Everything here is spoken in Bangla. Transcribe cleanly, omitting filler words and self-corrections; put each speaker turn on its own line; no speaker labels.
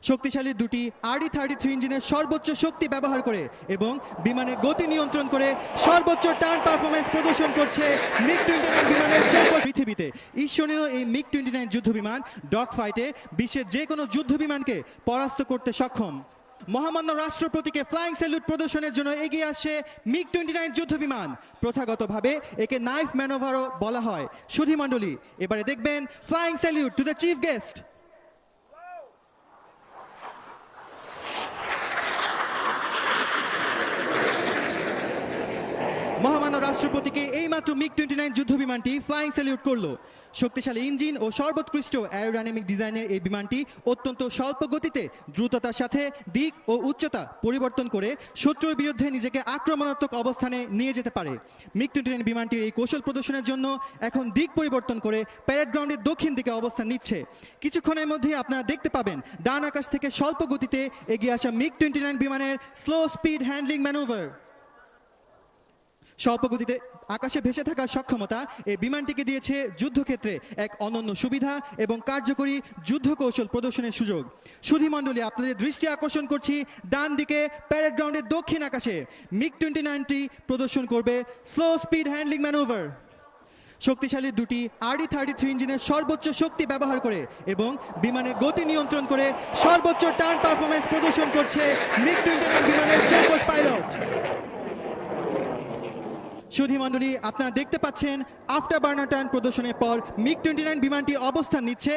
শক্তিশালী দুটি RD-33 ইঞ্জিনের সর্বোচ্চ শক্তি ব্যবহার করে এবং বিমানের গতি নিয়ন্ত্রণ করে সর্বোচ্চ টার্ন পারফরমেন্স প্রদর্শন করছে মিগ-29 বিমানের পৃথিবীতে ঈর্ষণীয় এই মিগ-29 যুদ্ধবিমান ডগ ফাইটে বিশ্বের যে কোনো যুদ্ধবিমানকে পরাস্ত করতে সক্ষম। মহামান্য রাষ্ট্রপতিকে ফ্লাইং স্যালুট প্রদর্শনের জন্য এগিয়ে আসছে মিগ-29 যুদ্ধবিমান। প্রথাগতভাবে একে নাইফ ম্যানোভারও বলা হয়। সুধীমণ্ডলী, এবারে দেখবেন flying salute to the chief guest. মহামান্য রাষ্ট্রপতিকে এইমাত্র মিগ-29 যুদ্ধবিমানটি ফ্লাইং স্যালুট করলো। শক্তিশালী ইঞ্জিন ও সর্বোৎকৃষ্ট অ্যারোডাইনামিক ডিজাইনের এই বিমানটি অত্যন্ত স্বল্প গতিতে দ্রুততার সাথে দিক ও উচ্চতা পরিবর্তন করে শত্রুর বিরুদ্ধে নিজেকে আক্রমণাত্মক অবস্থানে নিয়ে যেতে পারে। মিগ-29 বিমানটির এই কৌশল প্রদর্শনের জন্য এখন দিক পরিবর্তন করে প্যারেড গ্রাউন্ডের দক্ষিণ দিকে অবস্থান নিচ্ছে। কিছুক্ষণের মধ্যেই আপনারা দেখতে পাবেন ডান আকাশ থেকে স্বল্প গতিতে এগিয়ে আসা মিগ-29 বিমানের স্লো স্পিড হ্যান্ডলিং ম্যানুভার। স্বল্প গতিতে আকাশে ভেসে থাকার সক্ষমতা এই বিমানটিকে দিয়েছে যুদ্ধক্ষেত্রে এক অনন্য সুবিধা এবং কার্যকরী যুদ্ধ কৌশল প্রদর্শনের সুযোগ। সুধীমণ্ডলী, আপনাদের দৃষ্টি আকর্ষণ করছি ডান দিকে প্যারেড গ্রাউন্ডের দক্ষিণ আকাশে মিগ-29টি প্রদর্শন করবে স্লো স্পিড হ্যান্ডলিং ম্যানুভার। শক্তিশালী দুটি RD-33 ইঞ্জিনের সর্বোচ্চ শক্তি ব্যবহার করে এবং বিমানের গতি নিয়ন্ত্রণ করে সর্বোচ্চ টার্ন পারফরমেন্স প্রদর্শন করছে মিগ-29 বিমানের চেকপোস্ট পাইলট। সুধীমণ্ডলী, আপনারা দেখতে পাচ্ছেন আফটার বার্নার টার্ন প্রদর্শনের পর মিগ-29 বিমানটি অবস্থান নিচ্ছে